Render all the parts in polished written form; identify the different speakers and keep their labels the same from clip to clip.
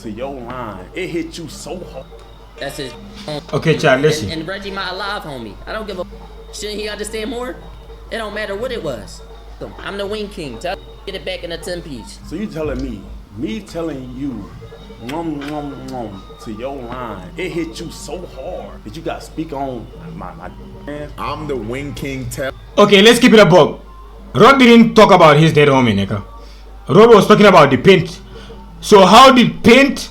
Speaker 1: to your line. It hit you so hard.
Speaker 2: That's his.
Speaker 3: Okay, Chad, listen.
Speaker 2: And Reggie, my alive homie. I don't give a. Shouldn't he understand more? It don't matter what it was. I'm the wing king. Tell get it back in a 10-piece.
Speaker 1: So you telling me telling you, to your line, it hit you so hard that you got to speak on my man.
Speaker 4: I'm the wing king.
Speaker 3: Okay, let's keep it a buck. Raud didn't talk about his dead homie, nigga. Raud was talking about the paint. So how did paint,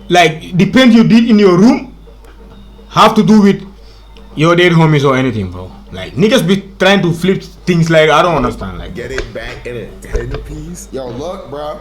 Speaker 3: like the paint you did in your room, have to do with your dead homies or anything, bro? Like niggas be trying to flip things like I don't understand. Like
Speaker 4: get it back in a 10-piece.
Speaker 5: Yo, look, bro.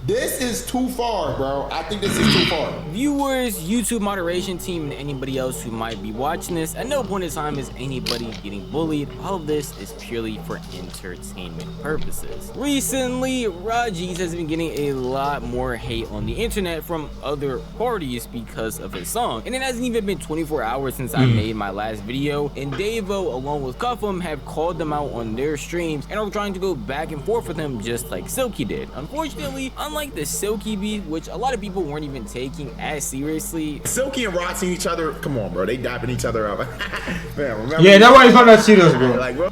Speaker 5: This is too far, bro. I think this is too far.
Speaker 6: Viewers, YouTube moderation team, and anybody else who might be watching this, at no point in time is anybody getting bullied. All of this is purely for entertainment purposes. Recently, Raud has been getting a lot more hate on the internet from other parties because of his song. And it hasn't even been 24 hours since I made my last video, and Davo, along with Cuff'em, have called them out on their streams and are trying to go back and forth with him just like Silky did. Unfortunately, unlike the Silky beat, which a lot of people weren't even taking as seriously.
Speaker 4: Silky and Raud seeing each other, come on, bro. They dapping each other up. Man, remember?
Speaker 3: yeah, that one is not that serious, bro.
Speaker 4: Like, bro,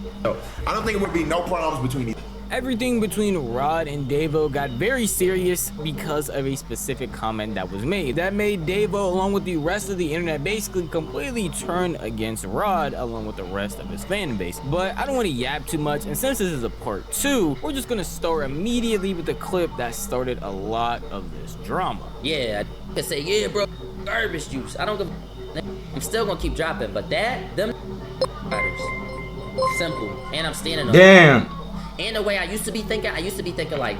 Speaker 4: I don't think it would be no problems between these.
Speaker 6: Everything between Raud and Davo got very serious because of a specific comment that was made. That made Davo, along with the rest of the internet, basically completely turn against Raud, along with the rest of his fan base. But I don't want to yap too much, and since this is a part 2, we're just gonna start immediately with the clip that started a lot of this drama.
Speaker 2: Yeah, I could say, yeah, bro, garbage juice. I don't give a. I'm still gonna keep dropping, but them riders. Simple. And I'm standing on.
Speaker 3: Damn.
Speaker 2: And the way I used to be thinking like,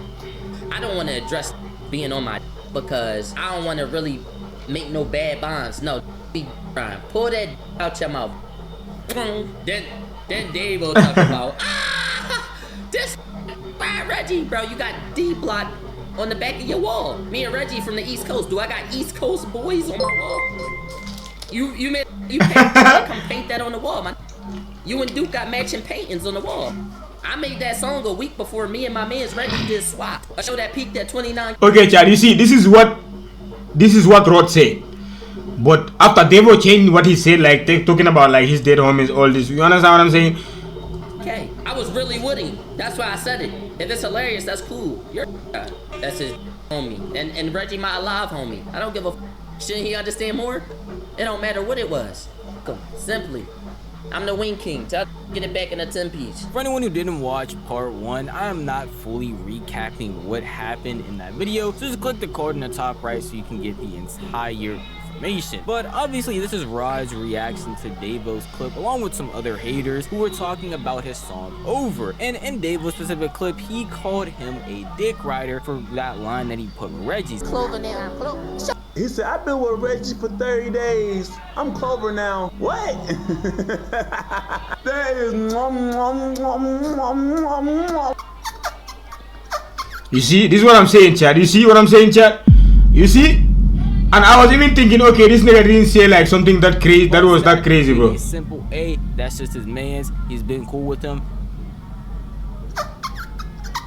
Speaker 2: I don't want to address being on my because I don't want to really make no bad bonds. No, be Brian. Pull that out your mouth. Then Dave will talk about this Reggie, bro. You got D block on the back of your wall. Me and Reggie from the East Coast. Do I got East Coast boys on my wall? You come paint that on the wall, man. You and Duke got matching paintings on the wall. I made that song a week before me and my man's Reggie did swap. I show that peaked at 29.
Speaker 3: Okay, Chad, you see, this is what Raud said. But after Davo changed what he said, like talking about like his dead homies, all this, you understand what I'm saying?
Speaker 2: Okay, I was really with him. That's why I said it. If it's hilarious, that's cool. You're that's his homie. And Reggie my alive homie. I don't give a shouldn't he understand more? It don't matter what it was. Simply. I'm the wing king. Tell get it back in a 10-piece.
Speaker 6: For anyone who didn't watch part 1, I am not fully recapping what happened in that video, so just click the card in the top right so you can get the entire information. But obviously this is Raud's reaction to Davo's clip, along with some other haters who were talking about his song Over. And in Davo's specific clip, he called him a dick rider for that line that he put with Reggie's.
Speaker 7: Clover now.
Speaker 1: He said, I've been with Reggie for 30 days. I'm Clover now. What? That is
Speaker 3: You see, this is what I'm saying, Chad. You see what I'm saying, Chad? You see? And I was even thinking, okay, this nigga didn't say like something that crazy. That was that crazy, bro.
Speaker 6: Simple A, that's just his man's. He's been cool with him.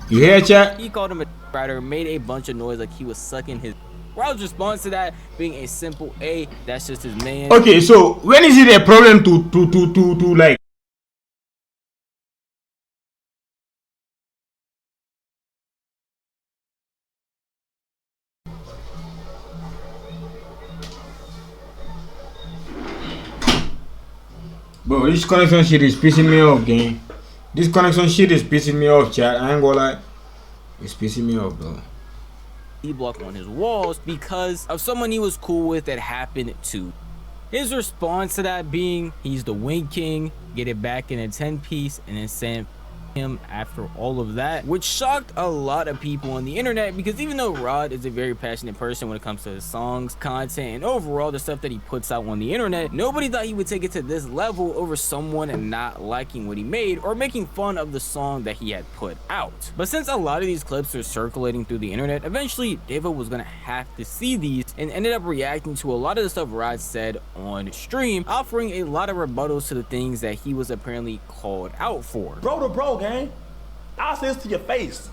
Speaker 3: You hear, Chad?
Speaker 6: He called him a rider, made a bunch of noise like he was sucking his. Raud's response to that being a simple A, that's just his man.
Speaker 3: Okay, so when is it a problem to like? Bro, this connection shit is pissing me off, gang. This connection shit is pissing me off, chat. I ain't gonna lie. It's pissing me off, bro.
Speaker 6: Block on his walls because of someone he was cool with that happened to. His response to that being, he's the wing king, get it back in a 10-piece, and then send him after all of that, which shocked a lot of people on the internet because even though Raud is a very passionate person when it comes to his songs, content, and overall the stuff that he puts out on the internet, nobody thought he would take it to this level over someone not liking what he made or making fun of the song that he had put out. But since a lot of these clips are circulating through the internet, eventually Davo was gonna have to see these and ended up reacting to a lot of the stuff Raud said on stream, offering a lot of rebuttals to the things that he was apparently called out for.
Speaker 1: bro to bro, gang. I'll say this to your face.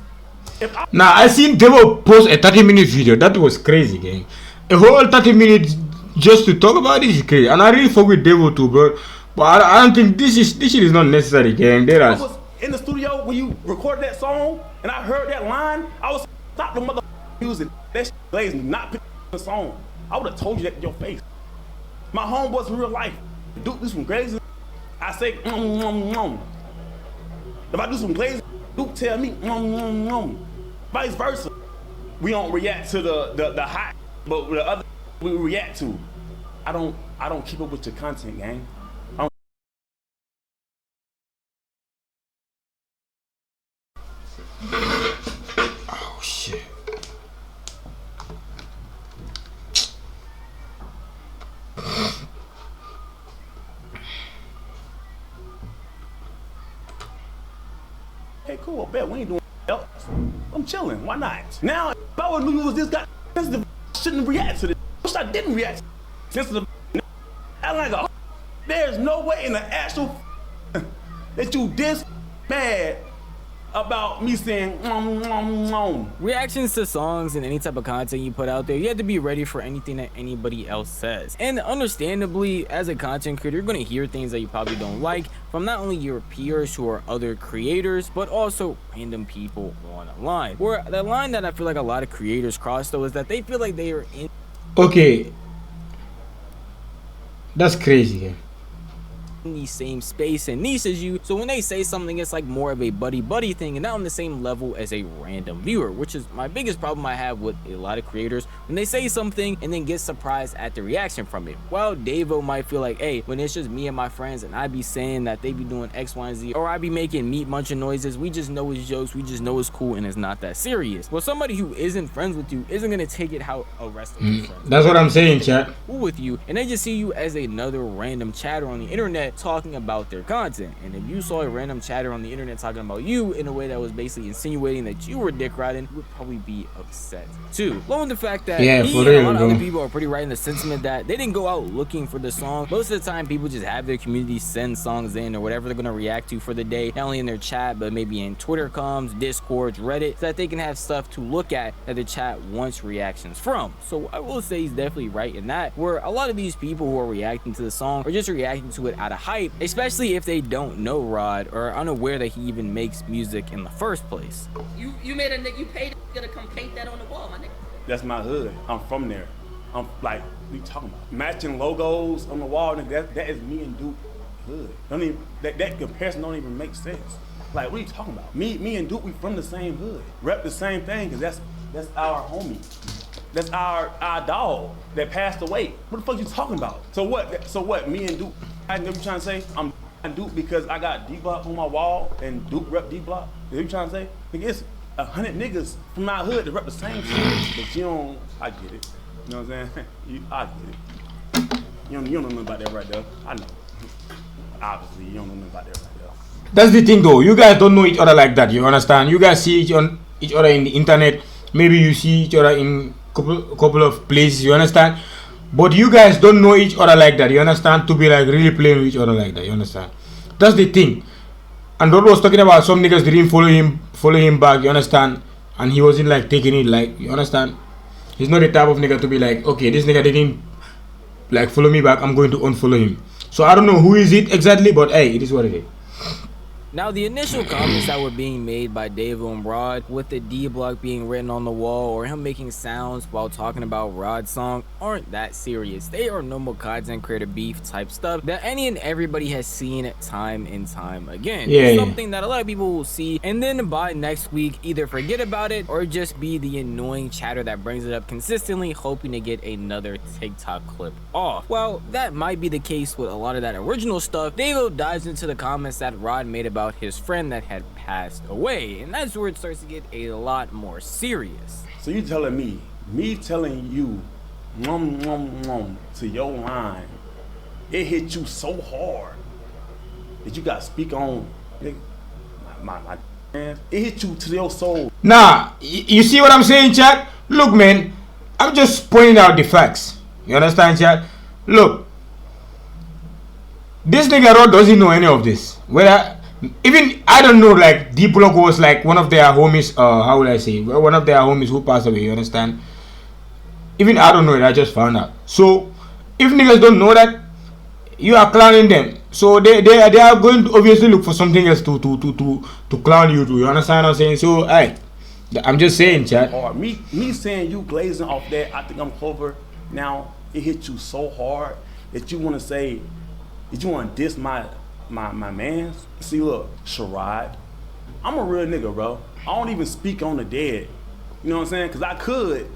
Speaker 3: Now I seen Davo post a 30-minute video. That was crazy, gang. A whole 30 minutes just to talk about this is crazy. And I really fuck with Davo too, bro. But I don't think this shit is not necessary, gang. There
Speaker 1: I
Speaker 3: are.
Speaker 1: was in the studio when you recorded that song, and I heard that line. I was stop the mother music. That shit blazing, not picking the song. I would have told you that in your face. My homeboys in real life. Do this from crazy. I say, If I do some glazing, Duke tell me, Vice versa. We don't react to the hot, but the other we react to. I don't keep up with your content, gang.
Speaker 3: Oh shit.
Speaker 1: Hey, cool. I bet we ain't doing else. I'm chilling. Why not? Now, if I knew you was this guy, sensitive, shouldn't react to this. Wish I didn't react. Sensitive. I like a. There's no way in the actual that you this bad about me saying
Speaker 6: Reactions to songs and any type of content you put out there, you have to be ready for anything that anybody else says. And understandably, as a content creator, you're going to hear things that you probably don't like from not only your peers who are other creators, but also random people online. Where the line that I feel like a lot of creators cross though is that they feel like they are in
Speaker 3: Okay. That's crazy, gang.
Speaker 6: the same space and niche as you, so when they say something, it's like more of a buddy thing and not on the same level as a random viewer, which is my biggest problem I have with a lot of creators when they say something and then get surprised at the reaction from it. While Davo might feel like, hey, when it's just me and my friends and I be saying that they be doing X, Y, and Z, or I be making meat munching noises, we just know it's jokes, we just know it's cool and it's not that serious. Well, somebody who isn't friends with you isn't gonna take it how a rest of your friends
Speaker 3: That's what I'm saying, chat.
Speaker 6: cool with you, and they just see you as another random chatter on the internet talking about their content. And if you saw a random chatter on the internet talking about you in a way that was basically insinuating that you were dick riding, you would probably be upset too. Along with the fact that
Speaker 3: Yeah,
Speaker 6: me
Speaker 3: for
Speaker 6: and
Speaker 3: real,
Speaker 6: a lot of
Speaker 3: bro.
Speaker 6: other people are pretty right in the sentiment that they didn't go out looking for the song. Most of the time people just have their community send songs in or whatever they're gonna react to for the day, not only in their chat but maybe in Twitter comms, Discord, Reddit, so that they can have stuff to look at that the chat wants reactions from. So I will say he's definitely right in that, where a lot of these people who are reacting to the song are just reacting to it out of hype, especially if they don't know Raud or are unaware that he even makes music in the first place.
Speaker 2: You made a nigga, you paid a nigga to come paint that on the wall, my nigga.
Speaker 1: That's my hood. I'm from there. I'm like, what are you talking about? Matching logos on the wall, nigga, that is me and Duke hood. Don't even that comparison don't even make sense. Like, what are you talking about? Me and Duke, we from the same hood. Rep the same thing, cause that's our homie. That's our dog that passed away. What the fuck you talking about? So what? Me and Duke, I know what you trying to say? I'm Duke because I got D-Block on my wall and Duke rep D-Block. You know what you trying to say? Nigga, it's 100 niggas from my hood that rep the same shit. But you don't, I get it. You know what I'm saying? I get it. You don't know nothing about that right there. I know. Obviously, you don't know nothing about that right there.
Speaker 3: That's the thing though. You guys don't know each other like that, you understand? You guys see each other in the internet. Maybe you see each other in couple of places, you understand? But you guys don't know each other like that, you understand? To be like really playing with each other like that, you understand? That's the thing. And Raud was talking about some niggas didn't follow him back, you understand? And he wasn't like taking it like, you understand? He's not the type of nigga to be like, okay, this nigga didn't like follow me back, I'm going to unfollow him. So I don't know who is it exactly, but hey, it is what it is.
Speaker 6: Now, the initial comments that were being made by Davo and Raud, with the D block being written on the wall or him making sounds while talking about Raud's song, aren't that serious. They are normal content creator beef type stuff that any and everybody has seen time and time again.
Speaker 3: Yeah,
Speaker 6: something that a lot of people will see and then by next week either forget about it or just be the annoying chatter that brings it up consistently, hoping to get another TikTok clip off. Well, that might be the case with a lot of that original stuff. Davo dives into the comments that Raud made about his friend that had passed away, and that's where it starts to get a lot more serious.
Speaker 1: So you telling me telling you, to your line, it hit you so hard that you got to speak on, my man. It hit you to your soul.
Speaker 3: Nah, you see what I'm saying, chat? Look, man, I'm just pointing out the facts. You understand, chat? Look, this nigga Raud doesn't know any of this. Whether Even I don't know, like D Block was like one of their homies. How would I say? One of their homies who passed away. You understand? Even I don't know it. I just found out. So if niggas don't know that, you are clowning them. So they are going to obviously look for something else to clown you to. You understand what I'm saying? So I'm just saying, chat.
Speaker 1: Or me saying you glazing off that, I think I'm clover. Now it hit you so hard that you want to say, that you want to diss my mans. See, look, Raud, I'm a real nigga, bro. I don't even speak on the dead. You know what I'm saying? Cause I could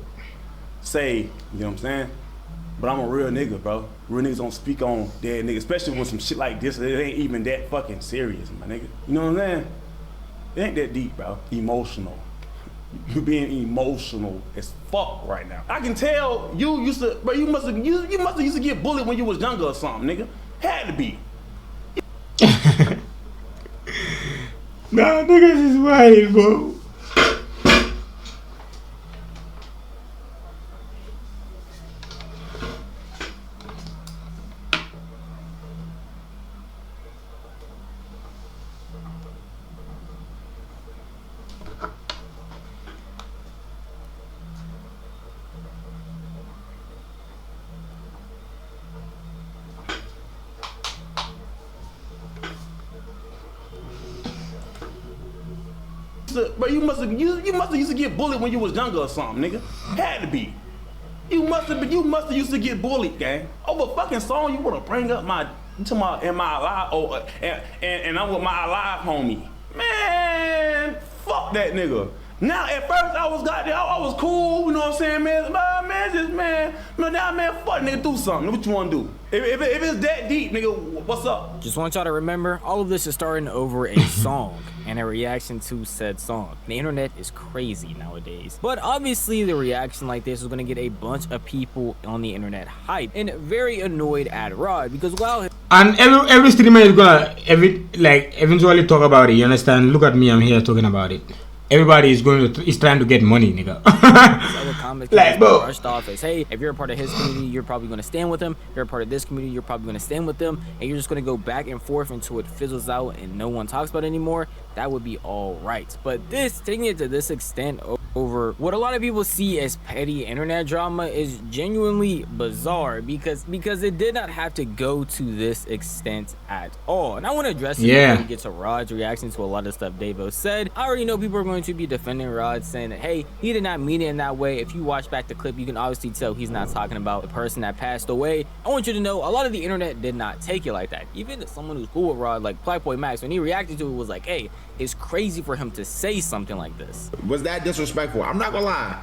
Speaker 1: say, you know what I'm saying? But I'm a real nigga, bro. Real niggas don't speak on dead niggas, especially with some shit like this. It ain't even that fucking serious, my nigga. You know what I'm saying? It ain't that deep, bro. Emotional. You being emotional as fuck right now. I can tell you used to, bro. You must have used to get bullied when you was younger or something, nigga. Had to be.
Speaker 3: Nah, niggas is wild, bro.
Speaker 1: Bro, you must have used to get bullied when you was younger or something, nigga. Had to be. You must have used to get bullied, gang. Over a fucking song you wanna bring up my alive and I'm with my alive homie. Man, fuck that nigga. Now at first I was cool, you know what I'm saying, man. Now fuck nigga, do something. What you wanna do? If it's that deep, nigga, what's up?
Speaker 6: Just want y'all to remember, all of this is starting over a song and a reaction to said song. The internet is crazy nowadays. But obviously the reaction like this is gonna get a bunch of people on the internet hyped and very annoyed at Raud because while
Speaker 3: and every streamer is gonna eventually talk about it. You understand? Look at me, I'm here talking about it. Everybody is trying to get money, nigga.
Speaker 6: other comments
Speaker 3: like, bro,
Speaker 6: brushed off as, hey, if you're a part of his community, you're probably going to stand with him. If you're a part of this community, you're probably going to stand with them. And you're just going to go back and forth until it fizzles out and no one talks about it anymore. That would be all right. But this, taking it to this extent over what a lot of people see as petty internet drama is genuinely bizarre because it did not have to go to this extent at all. And I want to address it before we get to Raud's reaction to a lot of stuff Davo said. I already know people are going to be defending Raud, saying that, hey, he did not mean it in that way. If you watch back the clip, you can obviously tell he's not talking about the person that passed away. I want you to know a lot of the internet did not take it like that. Even someone who's cool with Raud, like Blackboy Max, when he reacted to it, was like, hey, it's crazy for him to say something like this.
Speaker 4: Was that disrespectful? I'm not gonna lie.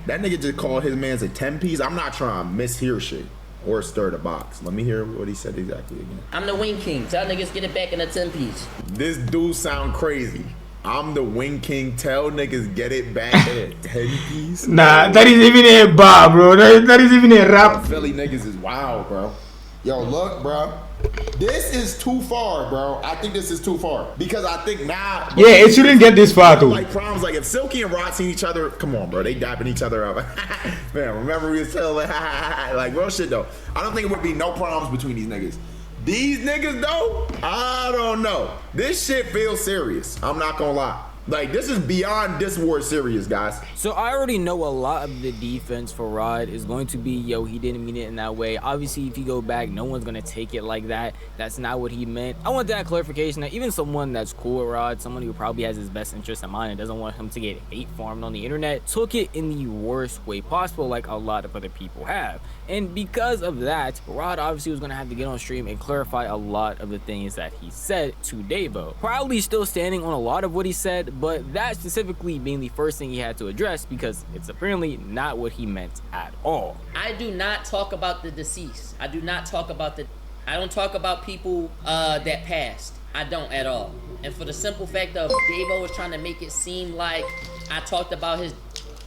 Speaker 4: That nigga just called his man's a 10-piece. I'm not trying to mishear shit or stir the box. Let me hear what he said exactly again.
Speaker 2: I'm the Wing King. Tell niggas get it back in a 10-piece.
Speaker 4: This dude sound crazy. I'm the Wing King. Tell niggas get it back in a 10-piece.
Speaker 3: Nah, that is even a bar, bro. That is even a rap.
Speaker 4: Philly niggas is wild, bro.
Speaker 5: Yo, look, bro. This is too far, bro. I think this is too far. Because I think now...
Speaker 3: Yeah, it shouldn't get this far, too.
Speaker 4: Like, problems, like, if Silky and Raud seen each other, come on, bro. They dapping each other up. Man, remember we was telling, like, real shit, though. I don't think it would be no problems between these niggas. These niggas, though, I don't know. This shit feels serious. I'm not gonna lie. Like, this is beyond this war serious, guys.
Speaker 6: So I already know a lot of the defense for Raud is going to be, yo, he didn't mean it in that way. Obviously, if you go back, no one's going to take it like that. That's not what he meant. I want that clarification that even someone that's cool with Raud, someone who probably has his best interest in mind and doesn't want him to get hate farmed on the internet, took it in the worst way possible like a lot of other people have. And because of that, Raud obviously was going to have to get on stream and clarify a lot of the things that he said to Davo. Probably still standing on a lot of what he said, but that specifically being the first thing he had to address because it's apparently not what he meant at all.
Speaker 2: I do not talk about the deceased. I do not talk about I don't talk about people that passed. I don't at all. And for the simple fact of Davo was trying to make it seem like I talked about his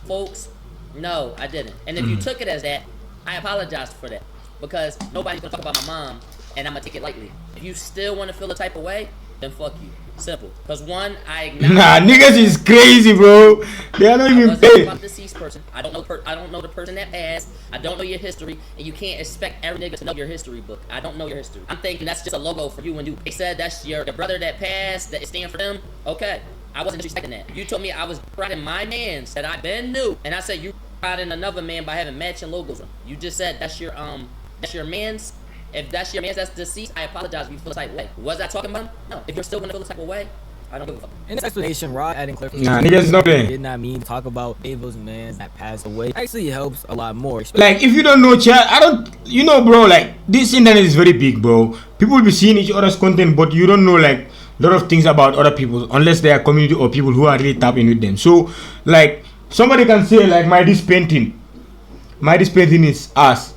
Speaker 2: folks, no, I didn't. And if you took it as that, I apologize for that because nobody's gonna talk about my mom and I'm gonna take it lightly. If you still want to feel the type of way, then fuck you. Simple. Cause one, I acknowledge.
Speaker 3: Nah, niggas is crazy, bro. They are not even
Speaker 2: wasn't
Speaker 3: paid.
Speaker 2: about the deceased person. I don't know the person that passed. I don't know your history, and you can't expect every nigga to know your history book. I don't know your history. I'm thinking that's just a logo for you and you. They said that's your brother that passed. That it stand for them. Okay, I wasn't expecting that. You told me I was riding my man's that I been knew, and I said you riding another man by having matching logos on. You just said that's your man's. If that's your man that's deceased, I apologize if you feel the type of way. Was I talking about him? No. If you're still gonna feel the type of way, I don't give a fuck.
Speaker 6: In this explanation, Raud adding clarification.
Speaker 3: Nah, niggas is not playing.
Speaker 6: Did not mean to talk about Davo's man that passed away. Actually, it helps a lot more.
Speaker 3: Like, if you don't know, chat, you know, bro, like, this internet is very big, bro. People will be seeing each other's content, but you don't know, like, a lot of things about other people, unless they are community or people who are really tapping with them. So, like, somebody can say, like, this painting is us.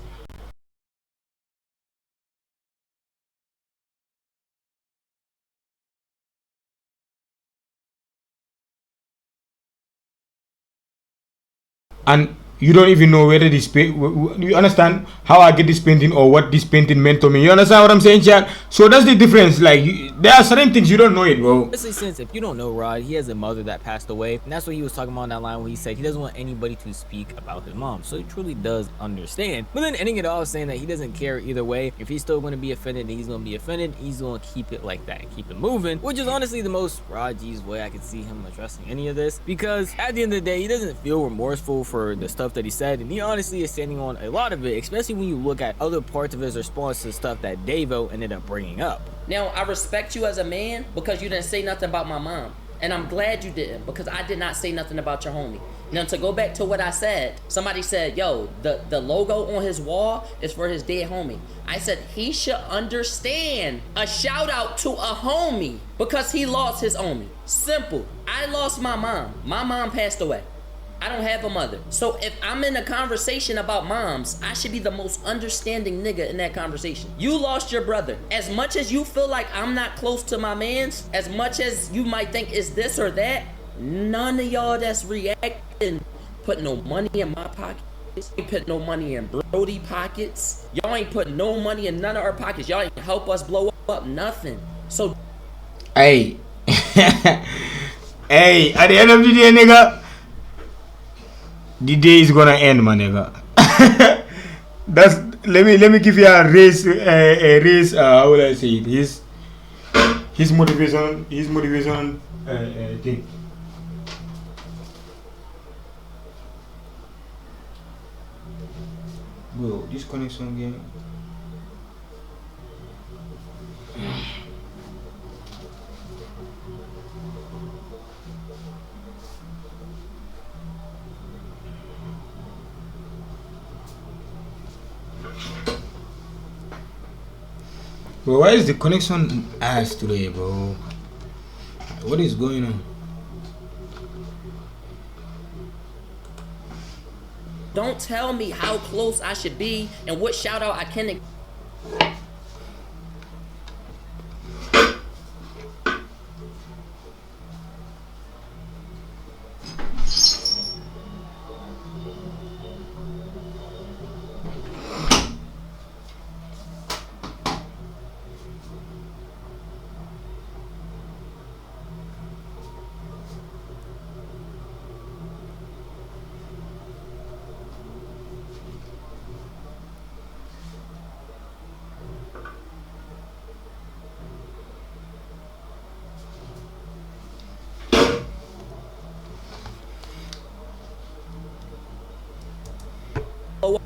Speaker 3: And you don't even know whether this you understand how I get this painting or what this painting meant to me. You understand what I'm saying, chat? So that's the difference. Like, there are certain things you don't know it, bro.
Speaker 6: Especially since if you don't know Raud, he has a mother that passed away, and that's what he was talking about in that line where he said he doesn't want anybody to speak about his mom. So he truly does understand. But then ending it all saying that he doesn't care either way. If he's still going to be offended, then he's going to be offended. He's going to keep it like that and keep it moving, which is honestly the most Raud G's way I could see him addressing any of this, because at the end of the day, he doesn't feel remorseful for the stuff that he said, and he honestly is standing on a lot of it, especially when you look at other parts of his response to stuff that Davo ended up bringing up.
Speaker 2: Now, I respect you as a man because you didn't say nothing about my mom. And I'm glad you didn't, because I did not say nothing about your homie. Now, to go back to what I said, somebody said, yo, the logo on his wall is for his dead homie. I said he should understand a shout out to a homie because he lost his homie. Simple. I lost my mom. My mom passed away. I don't have a mother. So if I'm in a conversation about moms, I should be the most understanding nigga in that conversation. You lost your brother. As much as you feel like I'm not close to my mans, as much as you might think is this or that, none of y'all that's reacting put no money in my pockets. Ain't put no money in Brody pockets. Y'all ain't put no money in none of our pockets. Y'all ain't help us blow up nothing. So
Speaker 3: Hey. Hey, at the end of the day, nigga, the day is gonna end, my nigga. That's let me give you a race how would I say it? His motivation thing. Bro, this connection game. Bro, why is the connection ass today, bro? What is going on?
Speaker 2: don't tell me how close I should be and what shout out I can.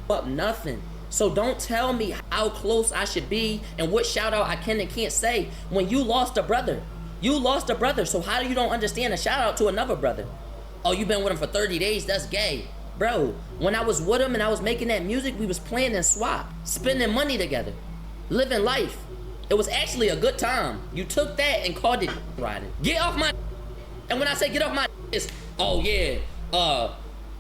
Speaker 2: Up nothing. So don't tell me how close I should be and what shout out I can and can't say when you lost a brother. You lost a brother, so how do you don't understand a shout out to another brother? Oh, you've been with him for 30 days, that's gay. Bro, when I was with him and I was making that music, we was playing and swap, spending money together, living life. It was actually a good time. You took that and called it riding. Get off my. And when I say get off my, it's, oh yeah,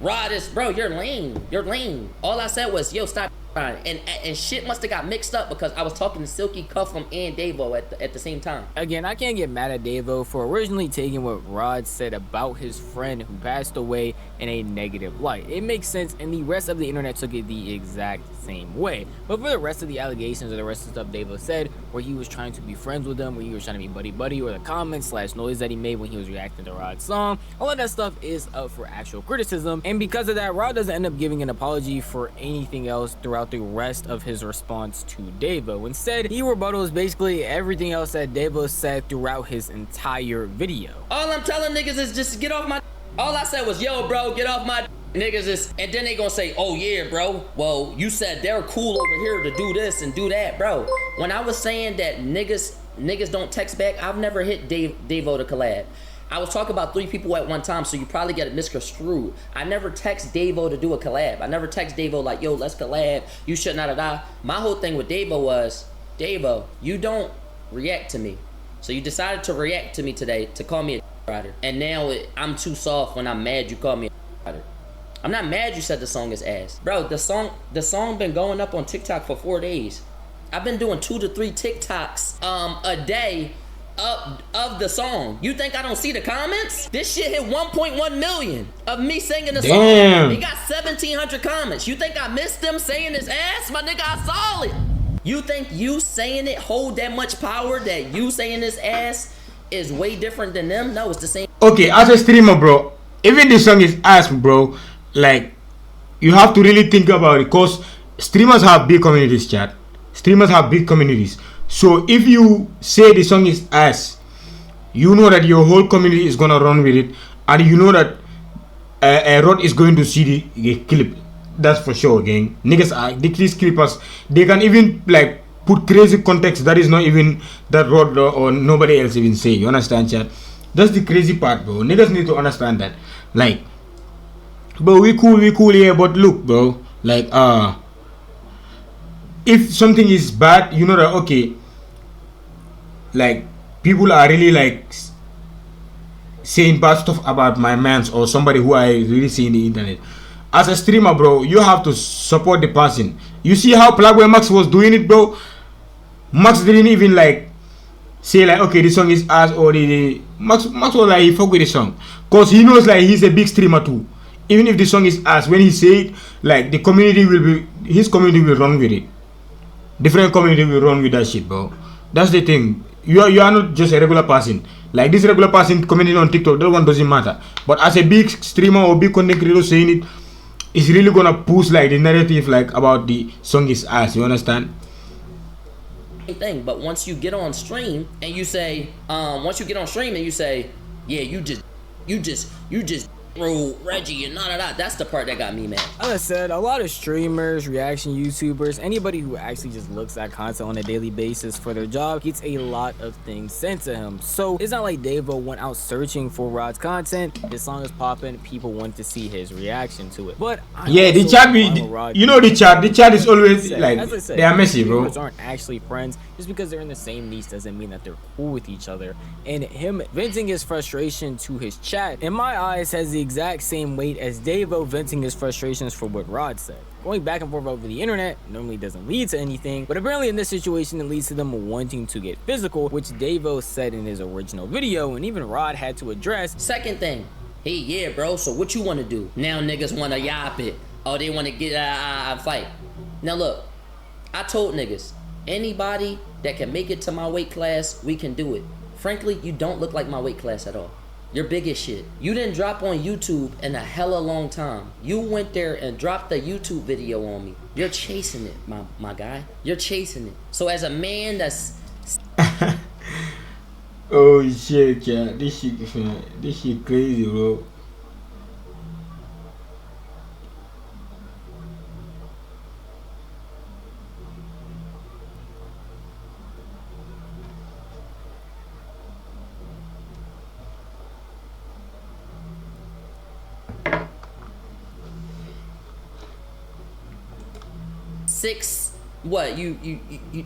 Speaker 2: Raud is, bro, you're lame. You're lame. All I said was, yo, stop and shit must have got mixed up because I was talking to Silky, Cuffham, and Davo at the same time.
Speaker 6: Again, I can't get mad at Davo for originally taking what Raud said about his friend who passed away in a negative light. It makes sense, and the rest of the internet took it the exact same way. But for the rest of the allegations or the rest of the stuff Davo said, where he was trying to be friends with them, where he was trying to be buddy-buddy, or the comments / noise that he made when he was reacting to Raud's song, all of that stuff is up for actual criticism. And because of that, Raud doesn't end up giving an apology for anything else throughout the rest of his response to Davo. Instead, he rebuttals basically everything else that Davo said throughout his entire video.
Speaker 2: All I'm telling niggas is just get off my. All I said was, yo, bro, get off my. Niggas is, and then they gonna say, oh yeah, bro, well, you said they're cool over here to do this and do that, bro. When I was saying that niggas don't text back, I've never hit Davo to collab. I was talking about 3 people at one time, so you probably get it misconstrued. I never text Davo to do a collab. I never text Davo like, yo, let's collab. You should not have. My whole thing with Davo was, Davo, you don't react to me. So you decided to react to me today to call me a rider. And now I'm too soft when I'm mad you call me a rider. I'm not mad you said the song is ass. Bro, the song been going up on TikTok for 4 days. I've been doing 2 to 3 TikToks a day of the song. You think I don't see the comments? This shit hit 1.1 million of me singing the song. It got 1,700 comments. You think I missed them saying it's ass? My nigga, I saw it. You think you saying it hold that much power that you saying this ass is way different than them? No, it's the same.
Speaker 3: Okay, as a streamer, bro, even the song is ass, bro, like, you have to really think about it, because streamers have big communities, chat. Streamers have big communities. So if you say the song is ass, you know that your whole community is gonna run with it, and you know that Raud is going to see the clip. That's for sure, gang. Niggas are these clippers. They can even like put crazy context that is not even that Raud or nobody else even say. You understand, chat? That's the crazy part, bro. Niggas need to understand that. Like, bro, we cool here, but look, bro, like if something is bad, you know that, okay, like, people are really like saying bad stuff about my mans or somebody who I really see in the internet. As a streamer, bro, you have to support the person. You see how Plagway Max was doing it, bro? Max didn't even like say like, okay, this song is ass, or Max was like, he fuck with the song, cause he knows like he's a big streamer too. Even if the song is ass, when he say it, like, the community will be, his community will run with it. Different community will run with that shit, bro. That's the thing. You are not just a regular person. Like, this regular person community on TikTok, that one doesn't matter. But as a big streamer or big content creator saying it, it's really gonna push like the narrative like about the song is ass. You understand?
Speaker 2: Thing, but once you get on stream and you say, yeah, you just throw Reggie and that's the part that got me mad.
Speaker 6: As I said, a lot of streamers, reaction YouTubers, anybody who actually just looks at content on a daily basis for their job gets a lot of things sent to him. So it's not like Davo went out searching for Raud's content. His song is popping, people want to see his reaction to it. But
Speaker 3: yeah, the chat, you know, the chat is always like, as I said, they are messy, bro.
Speaker 6: Streamers aren't actually friends. Just because they're in the same niche doesn't mean that they're cool with each other. And him venting his frustration to his chat, in my eyes, has the exact same weight as Davo venting his frustrations for what Raud said. Going back and forth over the internet normally doesn't lead to anything, but apparently in this situation it leads to them wanting to get physical, which Davo said in his original video, and even Raud had to address.
Speaker 2: Second thing, hey, yeah, bro, so what you want to do? Now niggas want to yop it. Oh, they want to get a fight. Now look, I told niggas, anybody that can make it to my weight class, we can do it. Frankly, you don't look like my weight class at all. You're big as shit. You didn't drop on YouTube in a hella long time. You went there and dropped a YouTube video on me. You're chasing it, my guy. You're chasing it. So as a man that's...
Speaker 3: Oh shit, yeah. This shit crazy, bro.
Speaker 2: You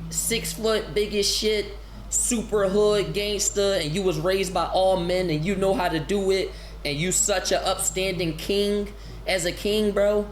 Speaker 2: 6 foot, big as shit, super hood gangster, and you was raised by all men, and you know how to do it, and you such a upstanding king as a king, bro.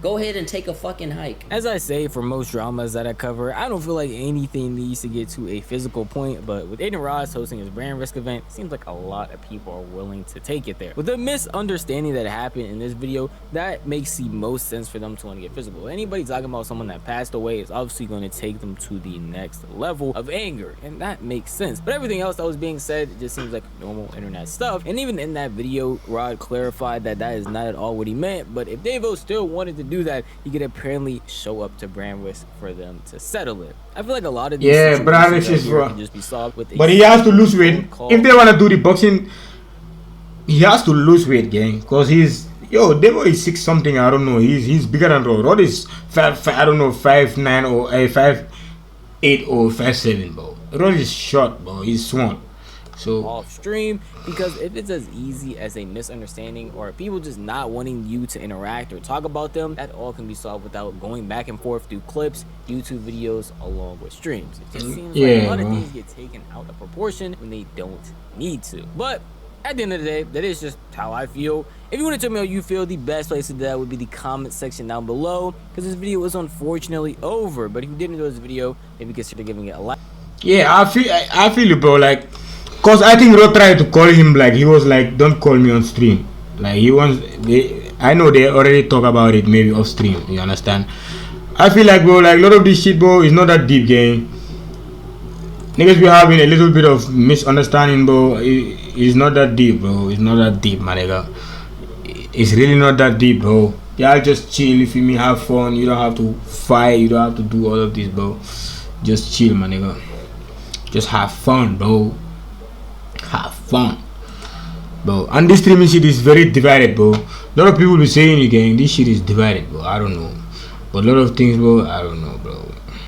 Speaker 2: Go ahead and take a fucking hike.
Speaker 6: As I say, for most dramas that I cover, I don't feel like anything needs to get to a physical point, but with Aiden Ross hosting his brand risk event, it seems like a lot of people are willing to take it there. With the misunderstanding that happened in this video, that makes the most sense for them to want to get physical. Anybody talking about someone that passed away is obviously going to take them to the next level of anger, and that makes sense. But everything else that was being said, it just seems like normal internet stuff. And even in that video, Raud clarified that that is not at all what he meant, but if Davo still wanted to do that, he could apparently show up to brand risk for them to settle it. I feel like a lot of these
Speaker 3: brand risk is
Speaker 6: can just be solved with
Speaker 3: but he has to lose weight. If they want to do the boxing, he has to lose weight, gang, because Davo is 6 something, I don't know. He's bigger than Raud. Raud is I don't know, 5'9" or 5'8" or 5'7", bro. Raud is short, bro. He's small. So
Speaker 6: off stream, because if it's as easy as a misunderstanding or people just not wanting you to interact or talk about them, that all can be solved without going back and forth through clips, YouTube videos, along with streams. It just seems like a lot of things get taken out of proportion when they don't need to. But at the end of the day, that is just how I feel. If you want to tell me how you feel, the best place to do that would be the comment section down below, because this video is unfortunately over. But if you did enjoy this video, maybe consider giving it a like.
Speaker 3: Yeah, I feel it, bro. Like, cause I think Raud tried to call him, like he was like, "Don't call me on stream." Like he wants. I know they already talk about it, maybe off stream. You understand? I feel like, bro, like a lot of this shit, bro, is not that deep, gang. Niggas be having a little bit of misunderstanding, bro. It's not that deep, bro. It's not that deep, my nigga. It's really not that deep, bro. Y'all just chill, if you mean have fun. You don't have to fight. You don't have to do all of this, bro. Just chill, my nigga. Just have fun, bro. Have fun, bro. And this streaming shit is very divided, bro. A lot of people be saying again, this shit is divided, bro. I don't know, but a lot of things, bro, I don't know, bro.